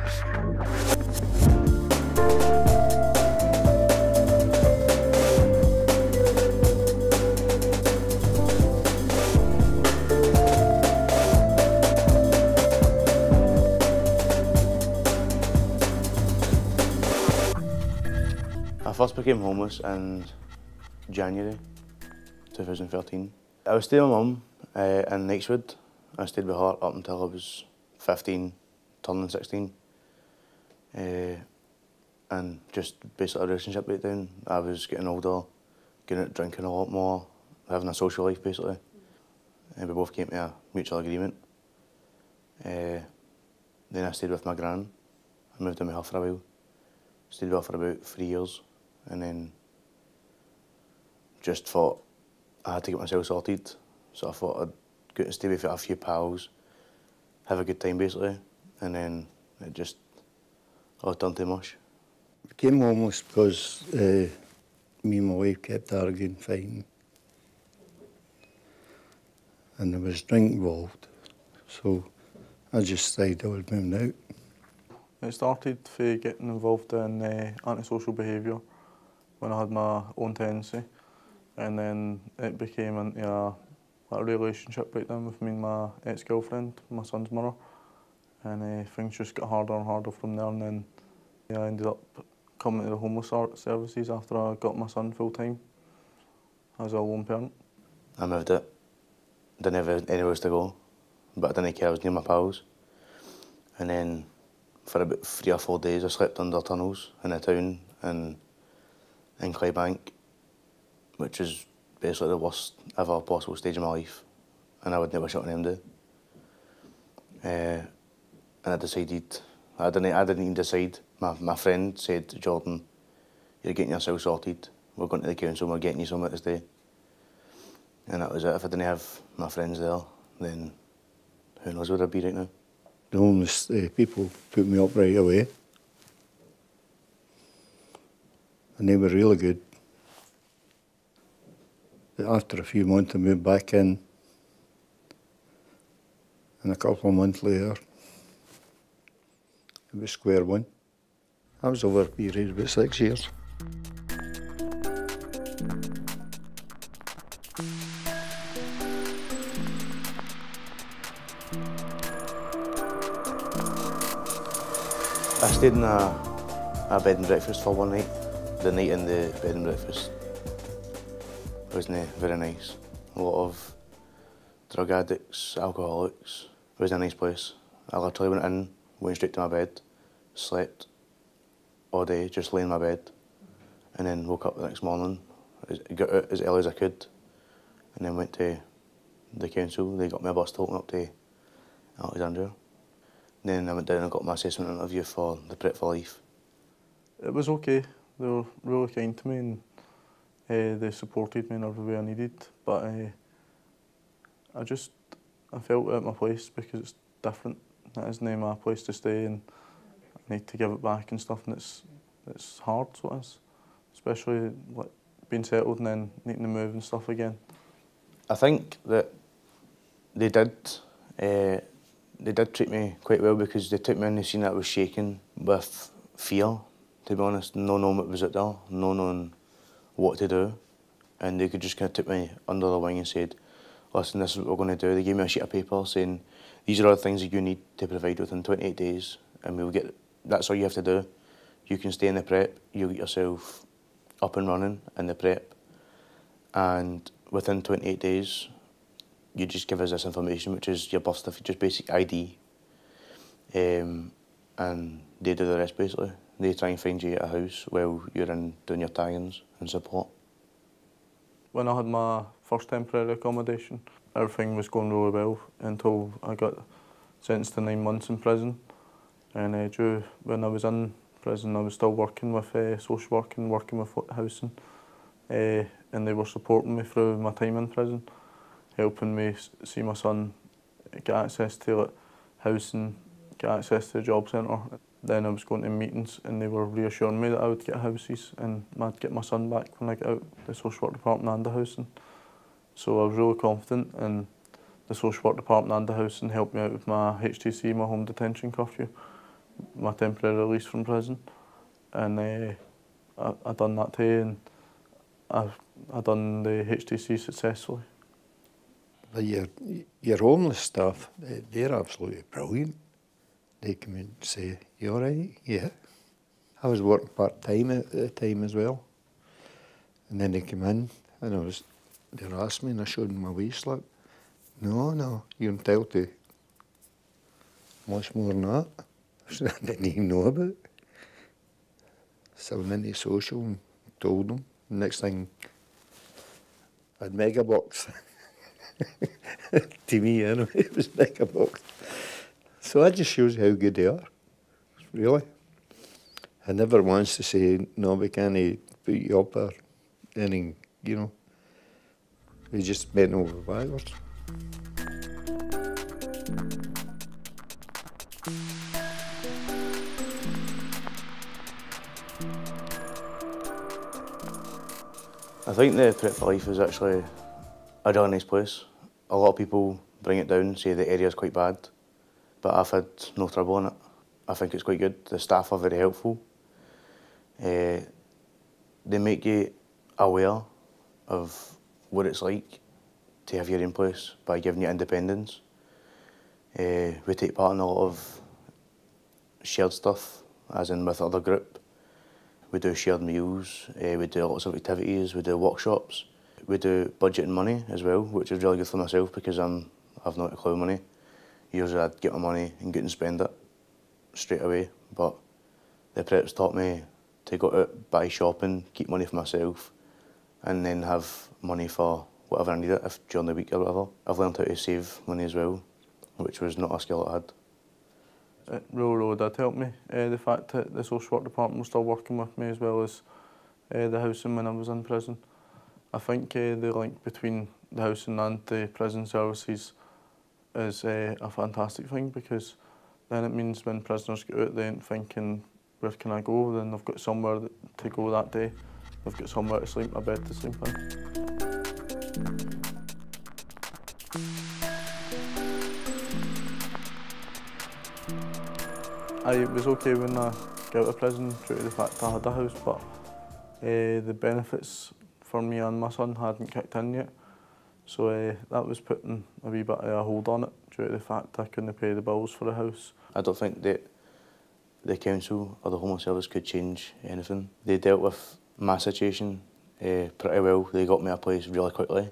I first became homeless in January 2013. I was staying with my mum in Knightswood. I stayed with her up until I was 15, turning 16. And just basically a relationship breakdown. I was getting older, getting out drinking a lot more, having a social life basically. And we both came to a mutual agreement. Then I stayed with my gran. I moved in with her for a while. Stayed with her for about 3 years. And then just thought I had to get myself sorted. So I thought I'd go and stay with a few pals, have a good time basically. And then it just all turned to mush. I became homeless because me and my wife kept arguing, fighting. And there was drink involved. So I just decided I was moving out. It started for getting involved in antisocial behaviour when I had my own tenancy, and then it became into a relationship breakdown with me and my ex-girlfriend, my son's mother, and things just got harder and harder from there, and then I ended up coming to the homeless services after I got my son full-time as a lone parent. I moved it, didn't have anywhere else to go, but I didn't care, I was near my pals. And then for about 3 or 4 days I slept under tunnels in the town in Clydebank, which is basically the worst ever possible stage of my life, and I would never shut an end. And I decided, I didn't even decide. My friend said, Jordan, you're getting yourself sorted. We're going to the council, we're getting you somewhere to stay. And that was it. If I didn't have my friends there, then who knows where I'd be right now. The homeless people put me up right away. And they were really good. After a few months I moved back in, and a couple of months later it was square one. I was over a period of about 6 years. I stayed in a bed and breakfast for one night. The night in the bed and breakfast wasn't very nice. A lot of drug addicts, alcoholics. It wasn't a nice place. I literally went in, went straight to my bed, slept all day, just lay in my bed, and then woke up the next morning, got out as early as I could, and then went to the council. They got me a bus to open up to Alexandria. Then I went down and got my assessment interview for the Prep for Life. It was okay. They were really kind to me, and they supported me in every way I needed. But I felt at my place because it's different. That isn't my place to stay, and I need to give it back and stuff. And it's hard, so it is, especially like being settled and then needing to move and stuff again. I think that they did treat me quite well because they took me in and seen that I was shaking with fear, to be honest, no knowing what was out there, no knowing what to do. And they could just kind of took me under the wing and said, listen, this is what we're going to do. They gave me a sheet of paper saying, these are all the things that you need to provide within 28 days, and we'll get, that's all you have to do. You can stay in the prep, you'll get yourself up and running in the prep, and within 28 days, you just give us this information, which is your birth certificate, just basic ID, and they do the rest basically. They try and find you a house while you're in doing your tie-ins and support. When I had my first temporary accommodation, everything was going really well until I got sentenced to 9 months in prison. And when I was in prison, I was still working with social work and working with housing, and they were supporting me through my time in prison, helping me see my son get access to like, housing, get access to the job centre. Then I was going to meetings and they were reassuring me that I would get houses and I'd get my son back when I get out, the social work department and the housing. So I was really confident, and the social work department and the housing helped me out with my HTC, my home detention curfew. my temporary release from prison, and I done that too, and I done the HTC successfully. But your homeless staff, they're absolutely brilliant. They come in and say, "You all right?" "Yeah." I was working part-time at the time as well. And then they come in and they asked me and I showed them my wage slip. No, you're entitled to much more than that. I didn't even know about it. So I went into social and told them. Next thing, I had mega bucks. To me, anyway, it was mega bucks. So that just shows you how good they are, really. I never once to say, no, we can't put you up or anything, you know. They just bent over backwards. I think the Prep for Life is actually a really nice place. A lot of people bring it down, say the area's quite bad, but I've had no trouble in it. I think it's quite good. The staff are very helpful. They make you aware of what it's like to have your own place by giving you independence. We take part in a lot of shared stuff, as in with other group. We do shared meals, we do lots of activities, we do workshops. We do budgeting money as well, which is really good for myself because I've not a clue money. Usually I'd get my money and go and spend it straight away, but the preps taught me to go out, buy shopping, keep money for myself, and then have money for whatever I needed if during the week or whatever. I've learned how to save money as well, which was not a skill I had. It really did help me. The fact that the social work department was still working with me as well as the housing when I was in prison. I think the link between the housing and the prison services is a fantastic thing, because then it means when prisoners get out, they ain't thinking, where can I go? Then they've got somewhere to go that day. They've got somewhere to sleep, a bed to sleep in. I was okay when I got out of prison due to the fact I had a house, but the benefits for me and my son hadn't kicked in yet. So that was putting a wee bit of a hold on it due to the fact I couldn't pay the bills for the house. I don't think that the council or the Homeless Service could change anything. They dealt with my situation pretty well. They got me a place really quickly.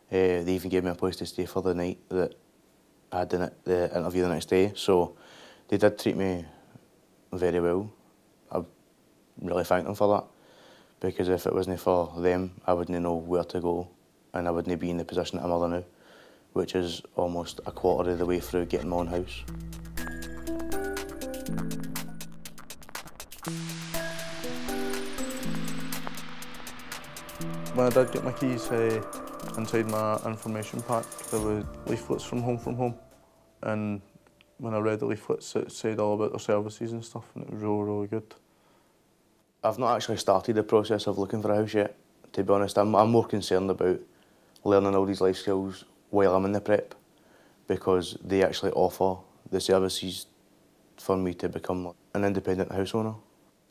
They even gave me a place to stay for the night that I had the interview the next day. So they did treat me very well. I really thank them for that, because if it wasn't for them, I wouldn't know where to go, and I wouldn't be in the position that I'm in now, which is almost a quarter of the way through getting my own house. When I did get my keys, inside my information pack there were leaflets from Home, and when I read the leaflets it said all about their services and stuff, and it was really good. I've not actually started the process of looking for a house yet, to be honest. I'm more concerned about learning all these life skills while I'm in the prep, because they actually offer the services for me to become an independent house owner.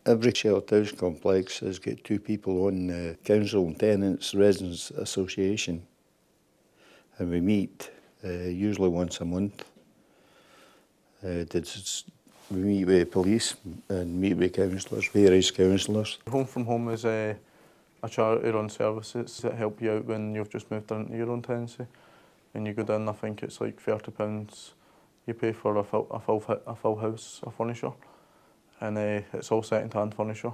Every sheltered house complex has got two people on the Council and Tenants Residents Association, and we meet usually once a month. We meet with police and meet with councillors, various councillors. Home is a charity-run services that help you out when you've just moved into your own tenancy. And you go down, I think it's like £30. You pay for a full house of furniture, and it's all second-hand furniture.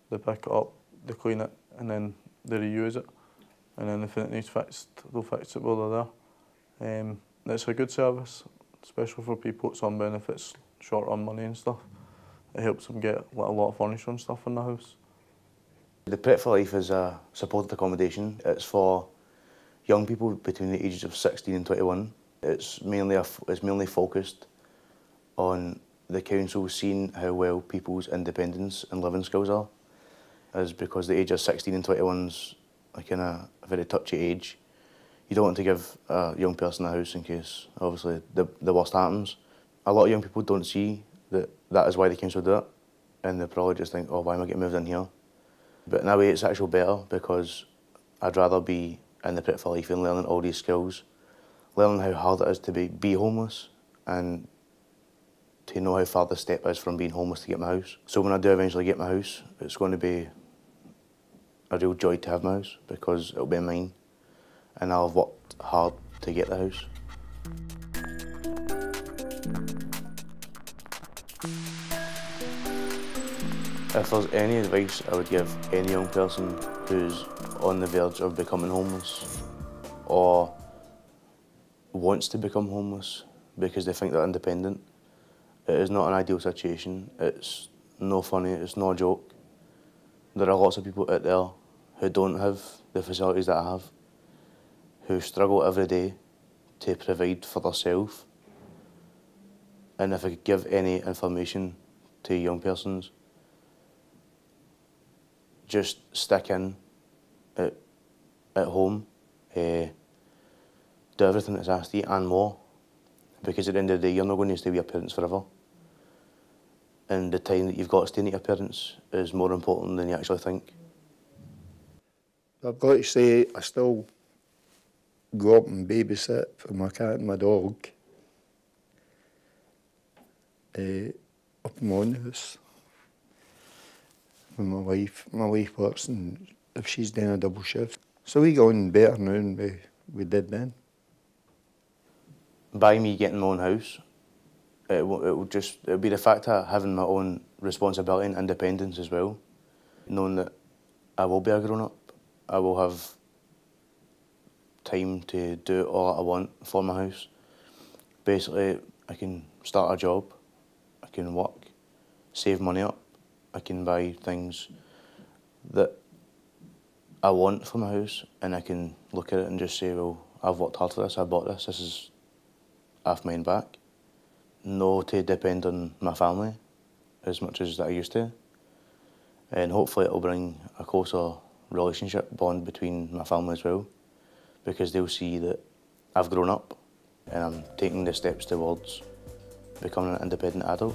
They pick it up, they clean it, and then they reuse it. And then if it needs fixed, they'll fix it while they're there. It's a good service, especially for people that's on benefits, short on money and stuff. It helps them get a lot of furniture and stuff in the house. The Prep for Life is a supported accommodation. It's for young people between the ages of 16 and 21. It's mainly focused on the council seeing how well people's independence and living skills are. Is because the age of 16 and 21 is a kind of a very touchy age. You don't want to give a young person a house in case, obviously, the worst happens. A lot of young people don't see that that is why the council do it, and they probably just think, oh, why am I getting moved in here? But in a way it's actually better, because I'd rather be in the pit for life and learning all these skills, learning how hard it is to be homeless, and to know how far the step is from being homeless to get my house. So when I do eventually get my house, it's going to be a real joy to have my house, because it'll be mine, and I'll have worked hard to get the house. If there's any advice I would give any young person who's on the verge of becoming homeless, or wants to become homeless because they think they're independent, it is not an ideal situation. It's no funny, it's no joke. There are lots of people out there who don't have the facilities that I have, who struggle every day to provide for themselves. And if I could give any information to young persons, just stick in at home, do everything that's asked of you and more, because at the end of the day you're not going to stay with your parents forever, and the time that you've got staying with your parents is more important than you actually think. I've got to say, I still go up and babysit for my cat and my dog up in my own house. With my wife works, and if she's doing a double shift. So we go on better now than we did then. By me getting my own house, it'll be the fact of having my own responsibility and independence as well. Knowing that I will be a grown-up, I will have time to do all I want for my house. Basically, I can start a job, I can work, save money up, I can buy things that I want for my house, and I can look at it and just say, well, I've worked hard for this, I bought this, this is half mine back. No to depend on my family as much as I used to, and hopefully it'll bring a closer relationship bond between my family as well, because they'll see that I've grown up and I'm taking the steps towards becoming an independent adult.